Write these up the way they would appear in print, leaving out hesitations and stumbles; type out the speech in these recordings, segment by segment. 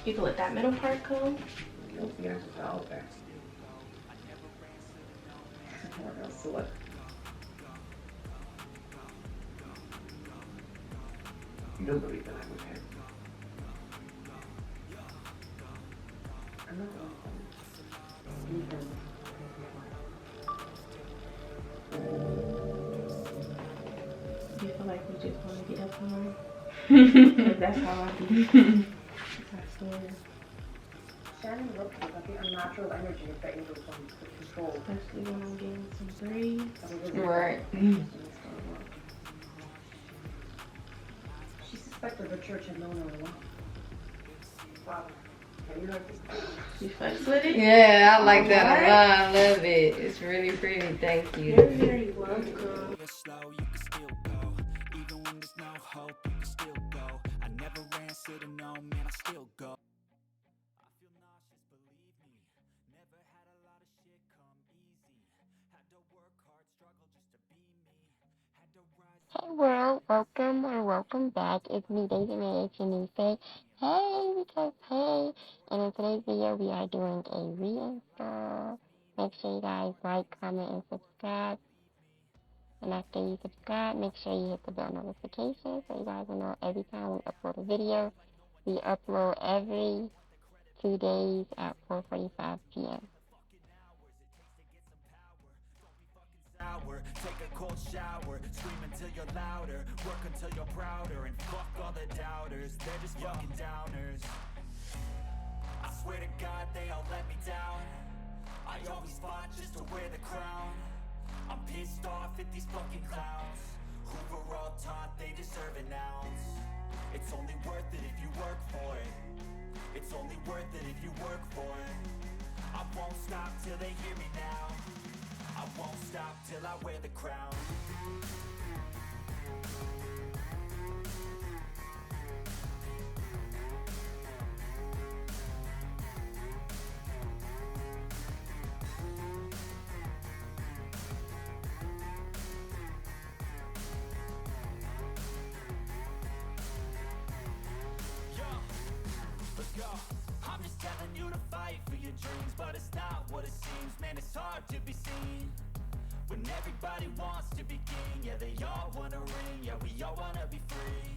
You can let that middle part go. Nope, you have to put all of that. What else to look? You don't believe that I would have. I'm not welcome. Even. Do you feel like we just want to get up more? Because that's how I be. I swear. Shannon looks like the unnatural energy of the angels on control. Especially when I'm getting some breeze. Right. She suspected the church had known her long. Wow. Have you heard this? You fucks with it? Yeah, I like that a lot. I love it. It's really pretty. Thank you. You're very welcome. Slow, you can still go. Even when there's no hope, you can still go. I never ran, said no, man, I still go. I feel nauseous, believe me. Never had a lot of shit come easy. Had to work hard, struggle just to be me. Had to rise. Hey world, welcome or welcome back. It's me, Daija, and if you're new, say hey because hey. And in today's video, we are doing a reinstall. Make sure you guys like, comment, and subscribe. And after you subscribe, make sure you hit the bell notification so you guys will know every time we upload a video. We upload every 2 days at 4:45 p.m. Take a cold shower, scream until you're louder, work until you're prouder, and fuck all the doubters, they're just fucking downers. I swear to God they all let me down. I always fought just to wear the crown. I'm pissed off at these fucking clowns who were all taught they deserve an ounce. It's only worth it if you work for it. It's only worth it if you work for it. I won't stop till they hear me now. I won't stop till I wear the crown. Let's go. I'm just telling you to fight for your dreams, but it's not what it seems. Man, it's hard to be seen when everybody wants to be king. Yeah, they all wanna ring. Yeah, we all wanna be free.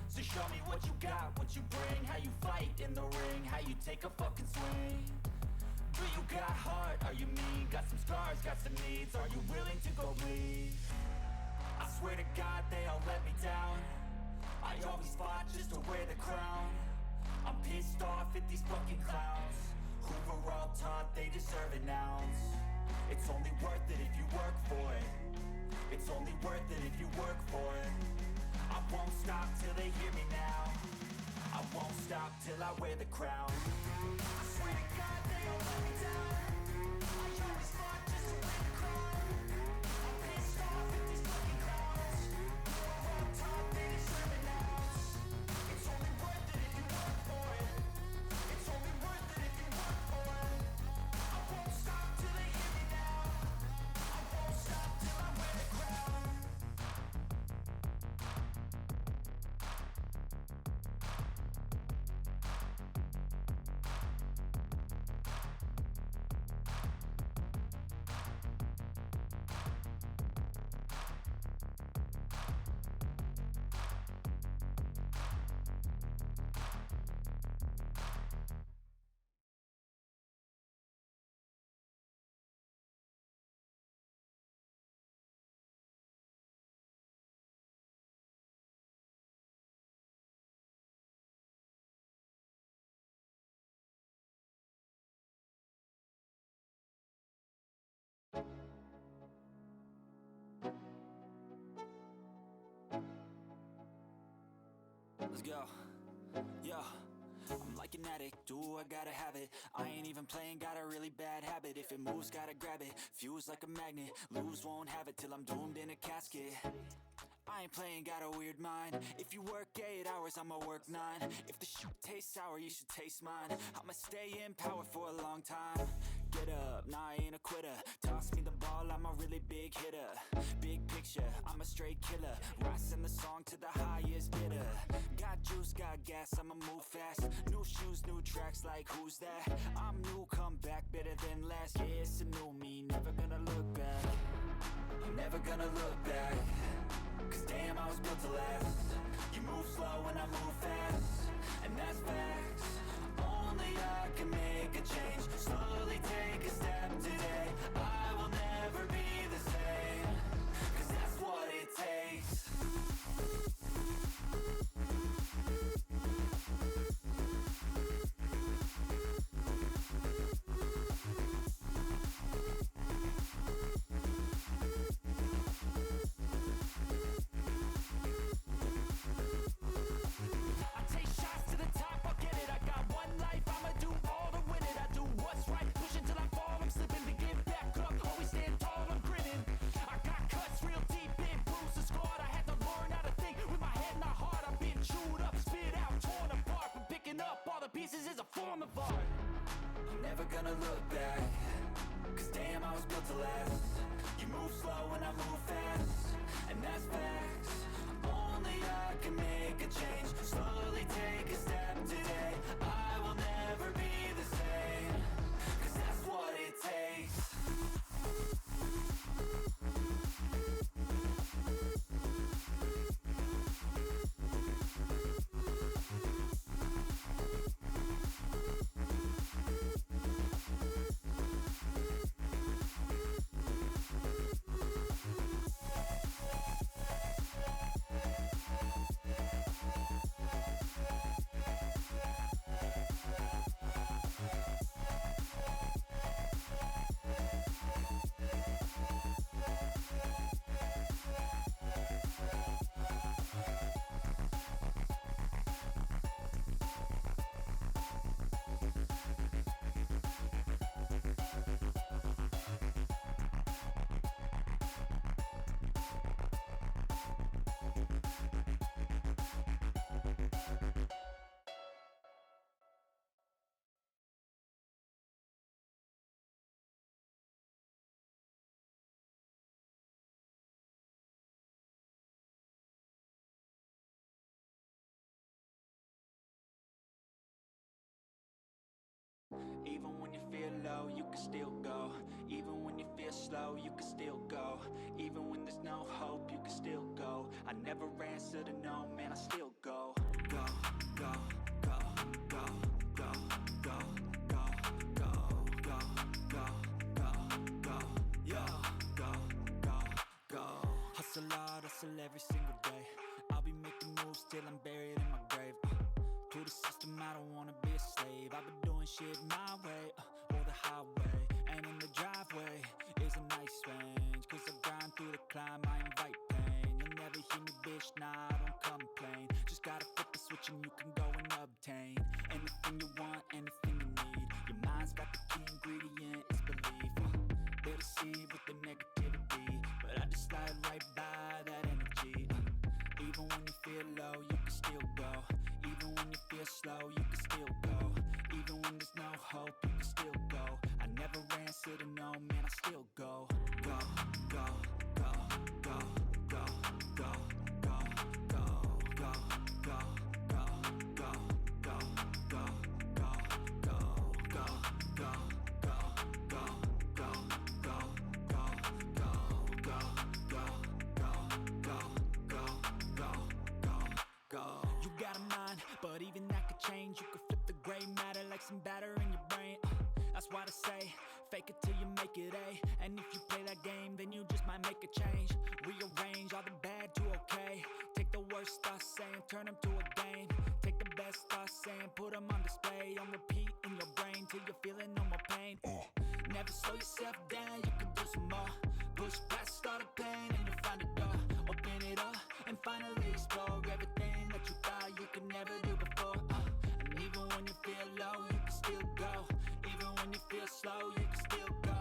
So show me what you got, what you bring, how you fight in the ring, how you take a fucking swing. Do you got heart? Are you mean? Got some scars, got some needs. Are you willing to go bleed? I swear to God they all let me down. I always fought just to wear the crown. I'm pissed off at these fucking clowns who were all taught they deserve an ounce. It's only worth it if you work for it. It's only worth it if you work for it. I won't stop till they hear me now. I won't stop till I wear the crown. I swear to God they all let me down. I always fought just to wear the crown. I'm pissed off at these fucking clowns who were all taught they deserve an ounce. It's only worth it if you work for it. It's only worth it if you work for it. I won't stop till they hear me now. I won't stop till I wear the crown. Let's go. Yo, I'm like an addict, do I gotta have it. I ain't even playing, got a really bad habit. If it moves, gotta grab it, fuse like a magnet. Lose, won't have it till I'm doomed in a casket. I ain't playing, got a weird mind. If you work 8 hours, I'ma work 9. If the shoot tastes sour, you should taste mine. I'ma stay in power for a long time. Get up, nah, I ain't a quitter. Toss me the ball, I'm a really big hitter. Big picture, I'm a straight killer. Rising the song to the highest bidder. Got gas, I'ma move fast. New shoes, new tracks, like who's that? I'm new, come back, better than last. Yeah, it's a new me, never gonna look back. I'm never gonna look back. Cause damn, I was built to last. You move slow and I move fast, and that's facts. Only I can make a change. Slowly take a step today. I will never be the same. Cause that's what it takes. Even when you feel low, you can still go. Even when you feel slow, you can still go. Even when there's no hope, you can still go. I never answer to no, man, I still go. Go, go, go, go, go, go, go, go, go, go, go, go, yeah, go. Hustle hard, hustle every single day. I'll be making moves till I'm buried in my grave. To the system, I don't wanna be a slave. I've been doing shit my way, or the highway. And in the driveway is a nice range. Cause I grind through the climb, I invite pain. You'll never hear me, bitch, nah, I don't complain. Just gotta flip the switch and you can go and obtain anything you want, anything you need. Your mind's got the key ingredient, it's belief. They're deceived with the negativity, but I just slide right by that energy. Even when you feel low, you can still go. Even when you feel slow, you can still go. Even when there's no hope, you can still go. I never answer to no, man, I still go. Go, go, go, go, go, go, go, go, go, go, go, go, go, go, go, go, go. You got a mind, but even that could change. You could flip the gray matter like some batter in your brain. That's why I say, fake it till you make it A. And if you play that game, then you just might make a change. Rearrange all the bad to okay. Take the worst thoughts saying, turn them to a game. Take the best thoughts saying, put them on display. On repeat in your brain till you're feeling no more pain. Never slow yourself down, you can do some more. Push past all the pain and you'll find a door. Open it up and finally explore everything that you thought you could never do before. And even when you feel low, you can still go. Even when you feel slow, you can still go.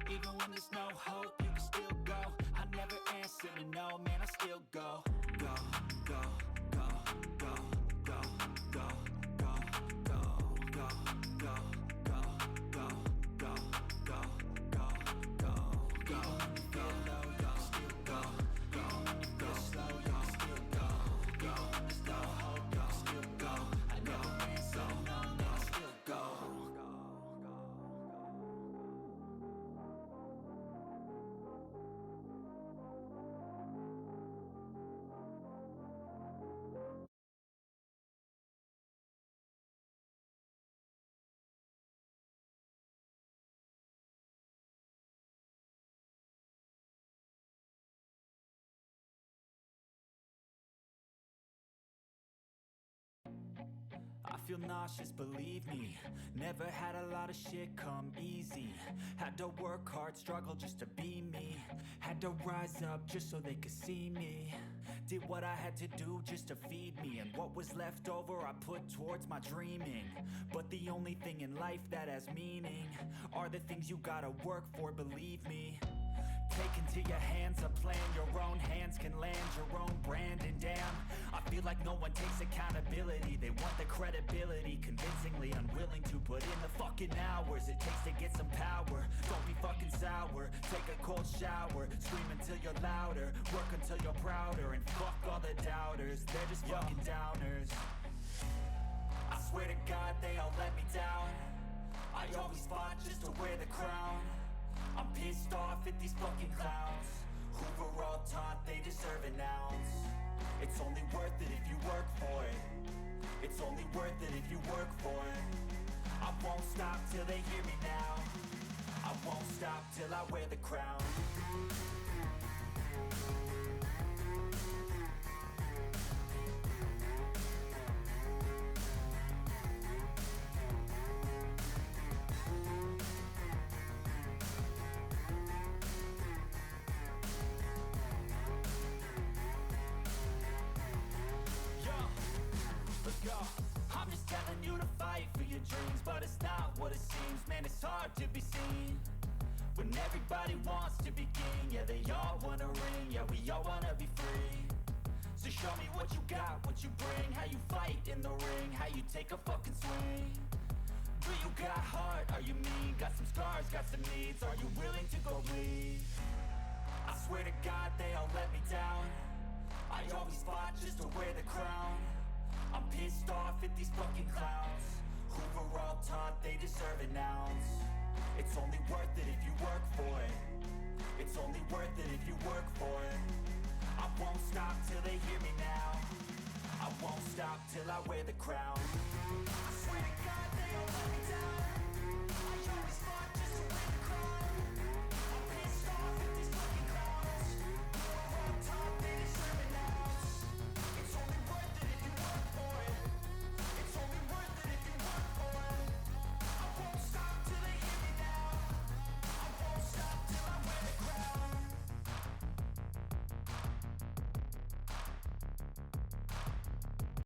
Even when there's no hope, you can still go. I never answer to no, man, I still go. Go, go, go, go, go, go, go, go, go, go, go, go, go, go, go, go, go. Even when you feel low, you can still go. Even when you feel slow, you can still go. Even when there's no hope, you can still go. feel nauseous, believe me. Never had a lot of shit come easy. Had to work hard, struggle just to be me. Had to rise up just so they could see me. Did what I had to do just to feed me. And what was left over I put towards my dreaming. But the only thing in life that has meaning are the things you gotta work for, believe me. Take into your hands a plan, your own hands can land your own brand. And damn, I feel like no one takes accountability. They want the credibility, convincingly unwilling to put in the fucking hours it takes to get some power. Don't be fucking sour, take a cold shower. Scream until you're louder, work until you're prouder. And fuck all the doubters, they're just fucking downers. I swear to God they all let me down. I always fought just to wear the crown. I'm pissed off at these fucking clowns who were all taught they deserve an ounce. It's only worth it if you work for it. It's only worth it if you work for it. I won't stop till they hear me now. I won't stop till I wear the crown. I'm just telling you to fight for your dreams, but it's not what it seems. Man, it's hard to be seen when everybody wants to be king. Yeah, they all wanna ring, yeah, we all wanna be free. So show me what you got, what you bring, how you fight in the ring, how you take a fucking swing. Do you got heart, are you mean? Got some scars, got some needs, are you willing to go bleed? I swear to God they all let me down. I always fought just to wear the crown. I'm pissed off at these fucking clowns who were all taught they deserve an ounce. It's only worth it if you work for it. It's only worth it if you work for it. I won't stop till they hear me now. I won't stop till I wear the crown. I swear to God they all let me down. I always fought just to wear the crown.